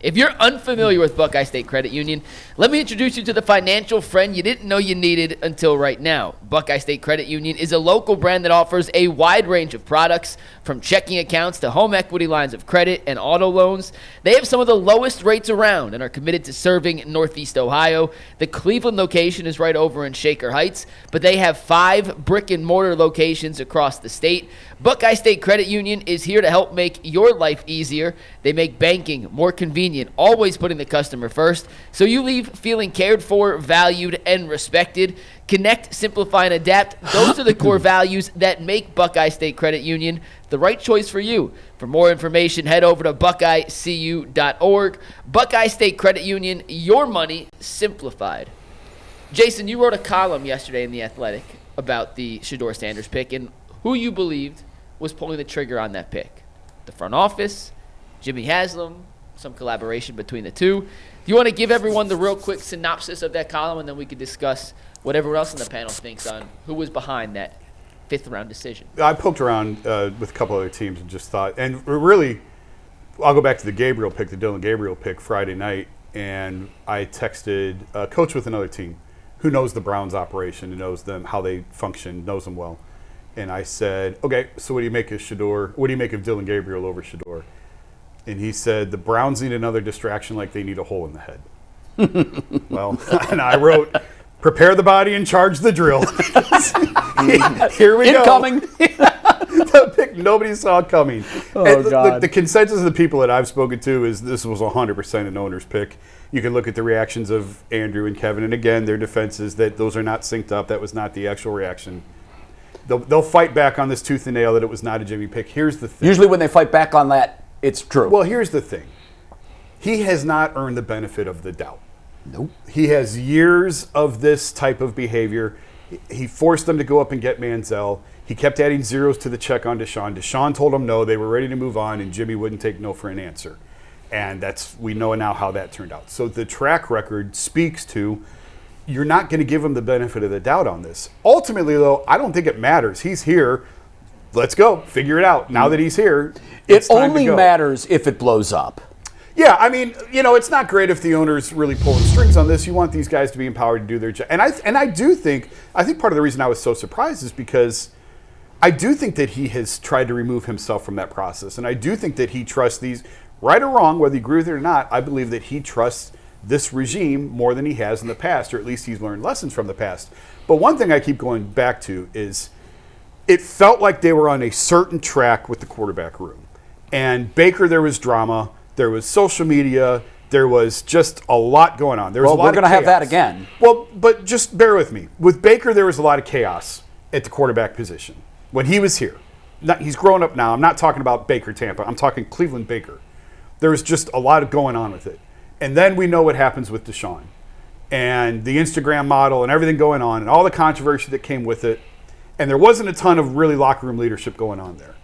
If you're unfamiliar with Buckeye State Credit Union, let me introduce you to the financial friend you didn't know you needed until right now. Buckeye State Credit Union is a local brand that offers a wide range of products, from checking accounts to home equity lines of credit and auto loans. They have some of the lowest rates around and are committed to serving Northeast Ohio. The Cleveland location is right over in Shaker Heights, but they have 5 brick-and-mortar locations across the state. Buckeye State Credit Union is here to help make your life easier. They make banking more convenient, always putting the customer first, so you leave feeling cared for, valued, and respected. Connect, simplify, and adapt. Those are the core values that make Buckeye State Credit Union the right choice for you. For more information, head over to buckeyecu.org. Buckeye State Credit Union, your money simplified. Jason, you wrote a column yesterday in The Athletic about the Shedeur Sanders pick and who you believed was pulling the trigger on that pick. The front office, Jimmy Haslam, some collaboration between the two. Do you want to give everyone the real quick synopsis of that column, and then we could discuss what everyone else in the panel thinks on who was behind that 5th-round decision? I poked around with a couple other teams and just thought, and really, I'll go back to the Dillon Gabriel pick Friday night, and I texted a coach with another team who knows the Browns operation, who knows them, how they function, knows them well. And I said, okay, so what do you make of Shedeur? What do you make of Dillon Gabriel over Shedeur? And he said, the Browns need another distraction like they need a hole in the head. Well, and I wrote, prepare the body and charge the drill. Here we Incoming. go. The pick nobody saw coming. Oh, God. The consensus of the people that I've spoken to is this was 100% an owner's pick. You can look at the reactions of Andrew and Kevin, and again, their defense is that those are not synced up. That was not the actual reaction. They'll fight back on this tooth and nail that it was not a Jimmy pick. Here's the thing. Usually when they fight back on that, it's true. Well, here's the thing. He has not earned the benefit of the doubt. Nope. He has years of this type of behavior. He forced them to go up and get Manziel. He kept adding zeros to the check on Deshaun. Deshaun told him no, they were ready to move on, and Jimmy wouldn't take no for an answer. And we know now how that turned out. So the track record speaks to you're not going to give him the benefit of the doubt on this. Ultimately, though, I don't think it matters. He's here. Let's go. Figure it out. Now that he's here, it only matters if it blows up. Yeah, I mean, it's not great if the owner's really pulling strings on this. You want these guys to be empowered to do their job. And I think part of the reason I was so surprised is because I do think that he has tried to remove himself from that process. And I do think that he trusts these, right or wrong, whether you agree with it or not, I believe that he trusts this regime more than he has in the past, or at least he's learned lessons from the past. But one thing I keep going back to is it felt like they were on a certain track with the quarterback room. And Baker, there was drama. There was social media. There was just a lot going on. We're going to have that again. Well, but just bear with me. With Baker, there was a lot of chaos at the quarterback position when he was here. He's grown up now. I'm not talking about Baker Tampa. I'm talking Cleveland Baker. There was just a lot going on with it. And then we know what happens with Deshaun and the Instagram model and everything going on and all the controversy that came with it. And there wasn't a ton of really locker room leadership going on there.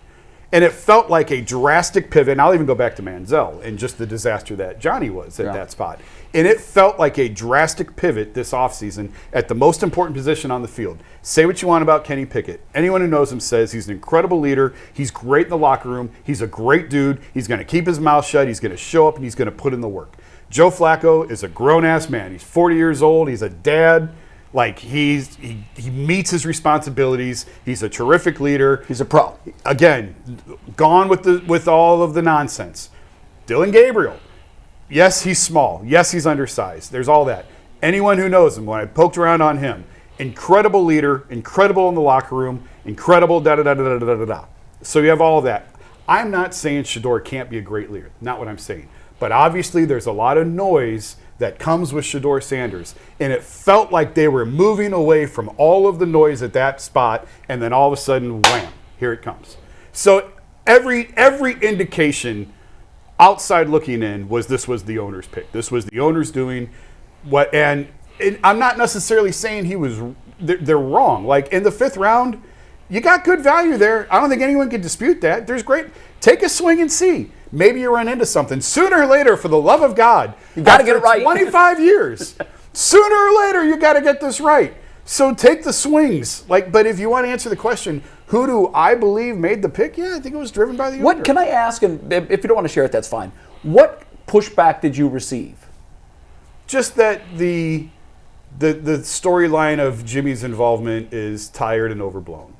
And it felt like a drastic pivot. And I'll even go back to Manziel and just the disaster that Johnny was at that spot. And it felt like a drastic pivot this offseason at the most important position on the field. Say what you want about Kenny Pickett. Anyone who knows him says he's an incredible leader. He's great in the locker room. He's a great dude. He's going to keep his mouth shut. He's going to show up and he's going to put in the work. Joe Flacco is a grown-ass man. He's 40 years old. He's a dad. Like, he meets his responsibilities. He's a terrific leader. He's a pro. Again, gone with all of the nonsense. Dillon Gabriel. Yes, he's small. Yes, he's undersized. There's all that. Anyone who knows him, when I poked around on him, incredible leader, incredible in the locker room, incredible da-da-da-da-da-da-da. So you have all of that. I'm not saying Shedeur can't be a great leader. Not what I'm saying. But obviously there's a lot of noise that comes with Shedeur Sanders. And it felt like they were moving away from all of the noise at that spot, and then all of a sudden, wham, here it comes. So every indication outside looking in was this was the owner's pick. This was the owner's doing what, and I'm not necessarily saying they're wrong. Like in the 5th round, you got good value there. I don't think anyone could dispute that. There's great. Take a swing and see. Maybe you run into something. Sooner or later, for the love of God, you got to get it right. 25 years. Sooner or later, you got to get this right. So take the swings. But if you want to answer the question, who do I believe made the pick? Yeah, I think it was driven by the owner. What can I ask? And if you don't want to share it, that's fine. What pushback did you receive? Just that the storyline of Jimmy's involvement is tired and overblown.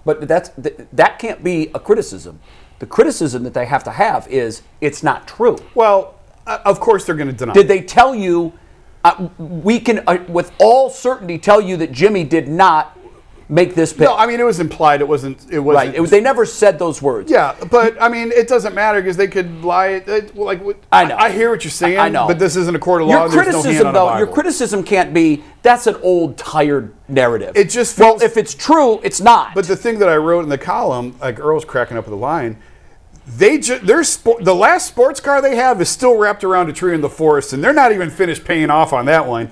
But that can't be a criticism. The criticism that they have to have is it's not true. Well, of course they're going to deny. Did they tell you? We can, with all certainty, tell you that Jimmy did not make this pick. No, I mean it was implied. It wasn't. Right. They never said those words. Yeah, but I mean it doesn't matter because they could lie. I know. I hear what you're saying. I know. But this isn't a court of law. Your criticism, though, your criticism can't be that's an old, tired narrative. It just feels, well, if it's true, it's not. But the thing that I wrote in the column, like Earl's cracking up with the line. The last sports car they have is still wrapped around a tree in the forest, and they're not even finished paying off on that one.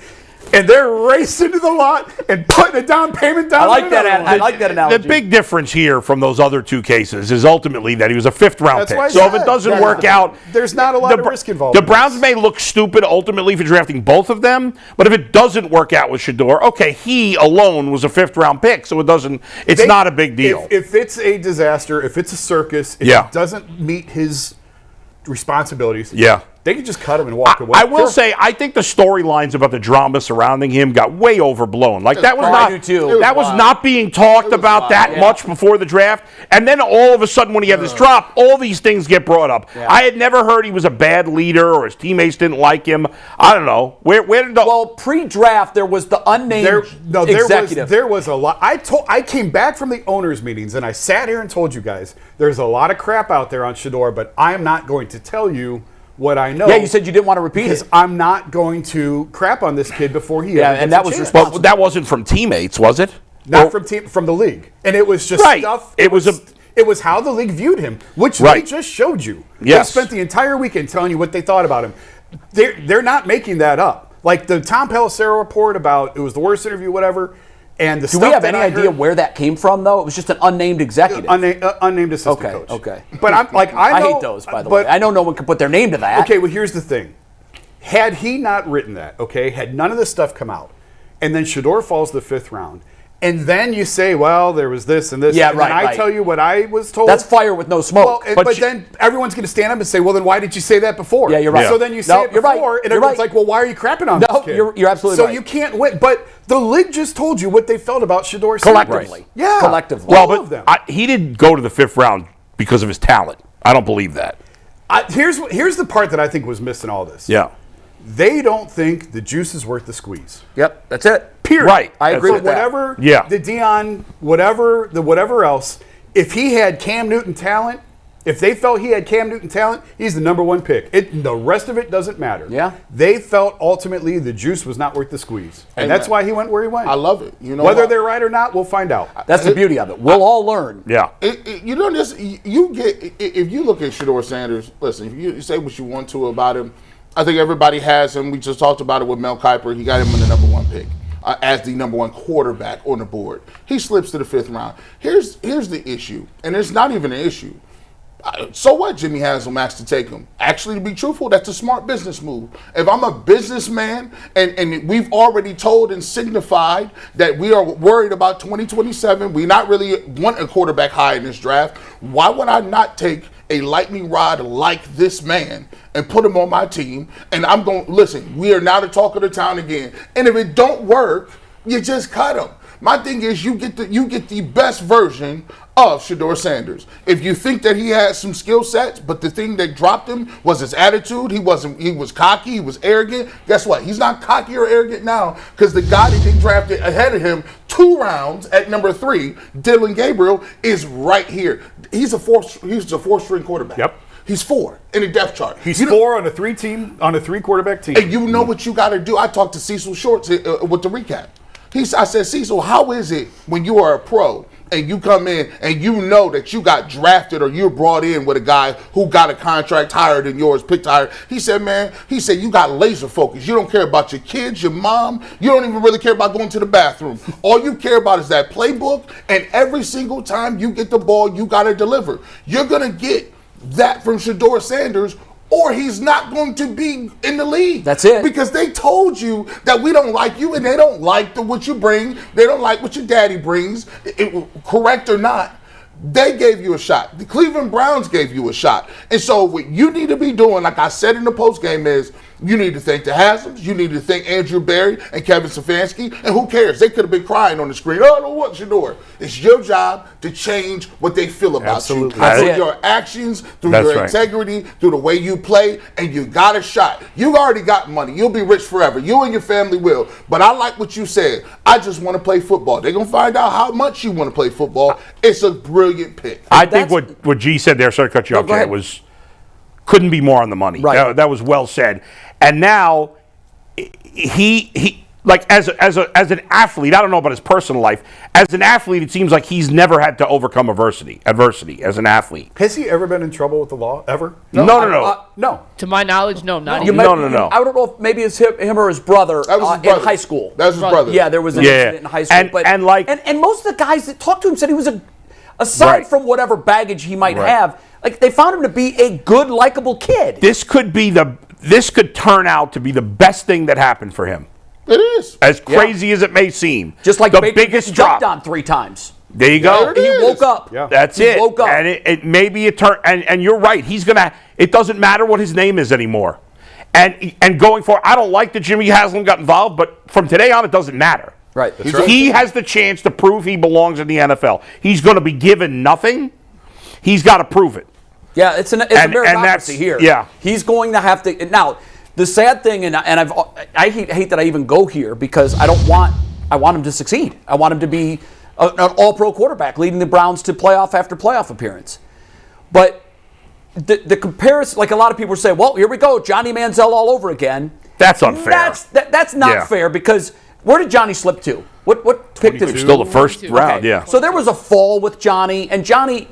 And they're racing to the lot and putting a down payment down. I like that. I like that analogy. The big difference here from those other two cases is ultimately that he was a fifth-round pick. So if it doesn't work out, there's not a lot of risk involved. The Browns may look stupid ultimately for drafting both of them, but if it doesn't work out with Shedeur, okay, he alone was a fifth-round pick, so it's not a big deal. If it's a disaster, if it's a circus, if it doesn't meet his responsibilities, they could just cut him and walk away. I will say, I think the storylines about the drama surrounding him got way overblown. Like that was not being talked about that much before the draft. And then all of a sudden, when he had this drop, all these things get brought up. Yeah. I had never heard he was a bad leader or his teammates didn't like him. I don't know. Where did the pre-draft there was the unnamed executive. There was a lot. I came back from the owners' meetings and I sat here and told you guys there's a lot of crap out there on Shedeur, but I'm not going to tell you what I know. Yeah, you said you didn't want to repeat it. Because I'm not going to crap on this kid before he and that was responsible. But that wasn't from teammates, was it? Not from the league. And it was just stuff. It was how the league viewed him, which they just showed you. Yes. They spent the entire weekend telling you what they thought about him. They're not making that up. Like the Tom Pelissero report about it was the worst interview, whatever. And the Do we have any idea where that came from, though? It was just an unnamed executive. Unnamed assistant coach. Okay. But I'm like, I know, hate those, by the way. I know no one can put their name to that. Okay, well, here's the thing. Had he not written that, had none of this stuff come out, and then Shedeur falls the fifth round, and then you say, well, there was this and this, and then I tell you what I was told. That's fire with no smoke. Well, but then everyone's going to stand up and say, well, then why did you say that before? Yeah, you're right. So then you say it before, and everyone's like, well, why are you crapping on this kid? You're absolutely right. So you can't win. But the league just told you what they felt about Shedeur collectively. Right. Yeah. Collectively. Well, all of them. He didn't go to the fifth round because of his talent. I don't believe that. Here's the part that I think was missed in all this. Yeah. They don't think the juice is worth the squeeze. Yep, that's it. Period. Right. I agree with that. Whatever the Deion, whatever else, if he had Cam Newton talent, if they felt he had Cam Newton talent, he's the number one pick. The rest of it doesn't matter. Yeah. They felt ultimately the juice was not worth the squeeze. And that's why he went where he went. I love it. You know, whether they're right or not, we'll find out. That's the beauty of it. We'll all learn. Yeah. You know this. You get if you look at Shedeur Sanders. Listen, if you say what you want to about him, I think everybody has him. We just talked about it with Mel Kiper. He got him in the number one pick as the number one quarterback on the board. He slips to the fifth round. Here's the issue, and it's not even an issue. So what? Jimmy Haslam asked to take him. Actually, to be truthful, that's a smart business move. If I'm a businessman and we've already told and signified that we are worried about 2027, we not really want a quarterback high in this draft, why would I not take a lightning rod like this man and put him on my team? And I'm going, listen, we are now the talk of the town again. And if it don't work, you just cut him. My thing is you get the best version of Shedeur Sanders. If you think that he had some skill sets, but the thing that dropped him was his attitude, he was cocky, he was arrogant. Guess what? He's not cocky or arrogant now because the guy that they drafted ahead of him 2 rounds at number 3, Dillon Gabriel, is right here. He's a 4-string quarterback. Yep. He's 4 in the depth chart. He's 4 on a 3 quarterback team. And you know what you got to do. I talked to Cecil Shorts with the recap. I said, Cecil, how is it when you are a pro and you come in and you know that you got drafted or you're brought in with a guy who got a contract higher than yours, picked higher? He said, man, you got laser focus. You don't care about your kids, your mom. You don't even really care about going to the bathroom. All you care about is that playbook, and every single time you get the ball, you got to deliver. You're going to get that from Shedeur Sanders, or he's not going to be in the league. That's it. Because they told you that we don't like you, and they don't like what you bring. They don't like what your daddy brings, correct or not. They gave you a shot. The Cleveland Browns gave you a shot. And so what you need to be doing, like I said in the postgame, is you need to thank the Haslams, you need to thank Andrew Berry and Kevin Stefanski, and who cares? They could have been crying on the screen. Oh, no, what, Shedeur? It's your job to change what they feel about Absolutely. you. Through your actions, through your integrity, through the way you play, and you got a shot. You already got money. You'll be rich forever. You and your family will. But I like what you said. I just want to play football. They're going to find out how much you want to play football. It's a brilliant pick. I think what G said there, sorry to cut you off, Jay, was couldn't be more on the money. Right. That was well said. And now he like as an athlete, I don't know about his personal life. As an athlete, it seems like he's never had to overcome adversity as an athlete. Has he ever been in trouble with the law ever? No. To my knowledge, no, not You even. might- I don't know if maybe it's him or his brother, That was his brother. in high school. That was his brother. Yeah, there was an incident in high school. And most of the guys that talked to him said he was aside from whatever baggage he might have, like they found him to be a good, likable kid. This could turn out to be the best thing that happened for him. It is. As crazy as it may seem. Just like the Baker biggest drop. jumped on 3 times. There you go. There He woke up. Yeah. That's He it. woke up. And it maybe it turned. And you're right. It doesn't matter what his name is anymore. And going forward, I don't like that Jimmy Haslam got involved, but from today on, it doesn't matter. Right. He has the chance to prove he belongs in the NFL. He's going to be given nothing. He's got to prove it. Yeah, it's a meritocracy here. Yeah. He's going to have to. Now, the sad thing, and I hate that I even go here because I want him to succeed. I want him to be an all-pro quarterback, leading the Browns to playoff after playoff appearance. But the comparison, like a lot of people say, well, here we go, Johnny Manziel all over again. That's unfair. That's not fair because where did Johnny slip to? What pick did he? Still the first round, Okay. yeah. So there was a fall with Johnny, and Johnny,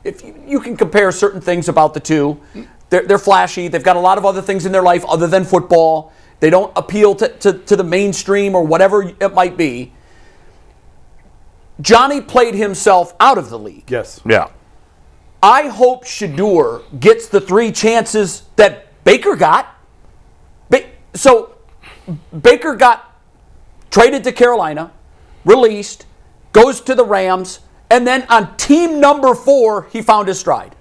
if you can compare certain things about the two, they're flashy. They've got a lot of other things in their life other than football. They don't appeal to the mainstream or whatever it might be. Johnny played himself out of the league. Yes. Yeah. I hope Shedeur gets the 3 chances that Baker got. So Baker got traded to Carolina, released, goes to the Rams, and then on team number 4, he found his stride.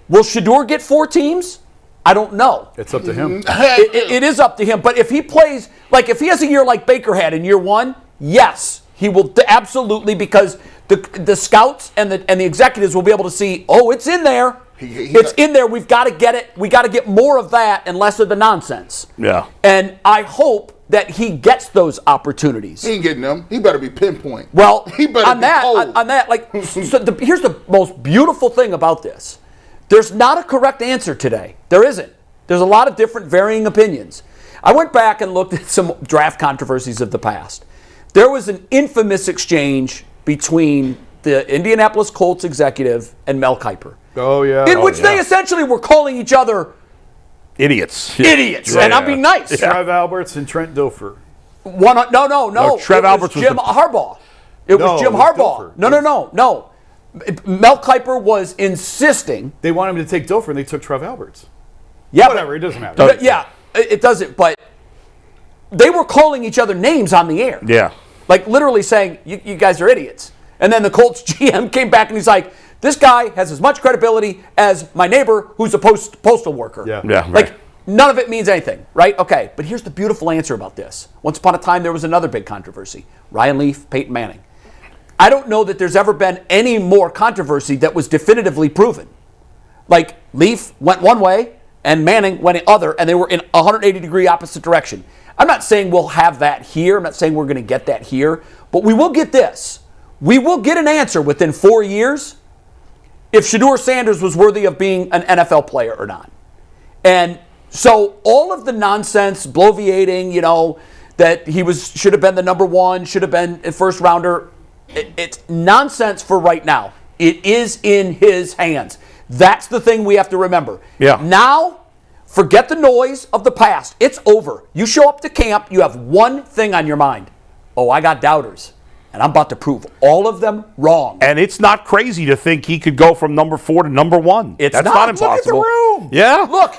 Will Shedeur get 4 teams? I don't know. It's up to him. It is up to him. But if he plays, like if he has a year like Baker had in year 1, yes, he will absolutely, because the scouts and the executives will be able to see, oh, it's in there. It's in there. We've got to get it. We got to get more of that and less of the nonsense. Yeah. And I hope that he gets those opportunities. He ain't getting them. He better be pinpoint. Well, he better on be that, cold. on that, like, here's the most beautiful thing about this. There's not a correct answer today. There isn't. There's a lot of different varying opinions. I went back and looked at some draft controversies of the past. There was an infamous exchange between the Indianapolis Colts executive and Mel Kiper. Oh, yeah. In which they essentially were calling each other idiots. Idiots. And I'm being nice. Trev Alberts and Trent Dilfer. No. Trev Alberts was Jim Harbaugh. It was Jim Harbaugh. No. Mel Kiper was insisting. They wanted him to take Dilfer, and they took Trev Alberts. Yeah, whatever. It doesn't matter. It doesn't. But they were calling each other names on the air. Yeah. Like literally saying, you guys are idiots. And then the Colts GM came back and he's like, this guy has as much credibility as my neighbor who's a postal worker. Yeah. Yeah. Like, none of it means anything, right? Okay, but here's the beautiful answer about this. Once upon a time, there was another big controversy. Ryan Leaf, Peyton Manning. I don't know that there's ever been any more controversy that was definitively proven. Like, Leaf went one way and Manning went the other, and they were in 180-degree opposite direction. I'm not saying we'll have that here. I'm not saying we're going to get that here. But we will get this. We will get an answer within 4 years if Shedeur Sanders was worthy of being an NFL player or not. And so all of the nonsense, bloviating, that he should have been the number 1, should have been a first rounder, it's nonsense for right now. It is in his hands. That's the thing we have to remember. Yeah. Now, forget the noise of the past. It's over. You show up to camp, you have one thing on your mind. Oh, I got doubters. And I'm about to prove all of them wrong. And it's not crazy to think he could go from number 4 to number 1. It's That's not. not impossible. Look at the room. Yeah. Look,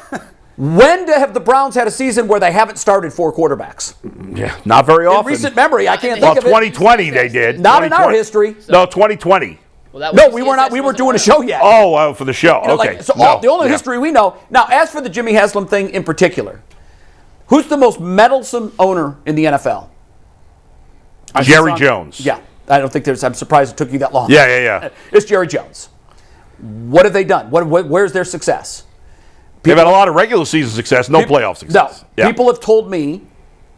when have the Browns had a season where they haven't started 4 quarterbacks? Yeah. Not very often. In recent memory, I can't Well, think of it. 2020 they did. Not in our 2020. history. No, 2020. Well, that was No, the we were not. CSS We weren't wasn't doing a around. show yet. Oh, for the show. You know, Okay. like, so No. the only Yeah. history we know. Now, as for the Jimmy Haslam thing in particular, who's the most meddlesome owner in the NFL? Jerry Jones. Yeah, I don't think there's. I'm surprised it took you that long. Yeah. It's Jerry Jones. What have they done? Where's their success? They've had a lot of regular season success, no playoff success. No. Yeah. People have told me,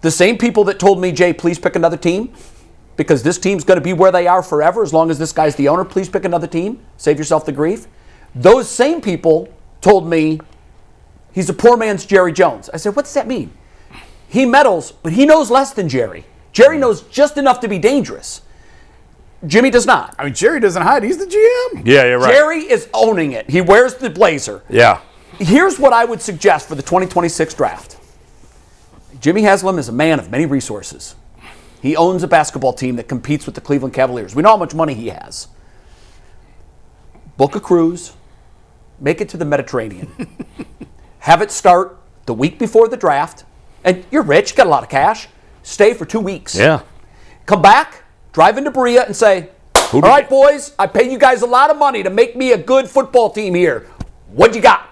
the same people that told me, Jay, please pick another team because this team's going to be where they are forever as long as this guy's the owner. Please pick another team. Save yourself the grief. Those same people told me he's a poor man's Jerry Jones. I said, what does that mean? He meddles, but he knows less than Jerry. Jerry knows just enough to be dangerous. Jimmy does not. I mean, Jerry doesn't hide. He's the GM. Yeah, you're right. Jerry is owning it. He wears the blazer. Yeah. Here's what I would suggest for the 2026 draft. Jimmy Haslam is a man of many resources. He owns a basketball team that competes with the Cleveland Cavaliers. We know how much money he has. Book a cruise, make it to the Mediterranean, have it start the week before the draft, and you're rich, you got a lot of cash, stay for 2 weeks. Yeah. Come back, drive into Berea and say, all right, boys, I pay you guys a lot of money to make me a good football team here. What you got?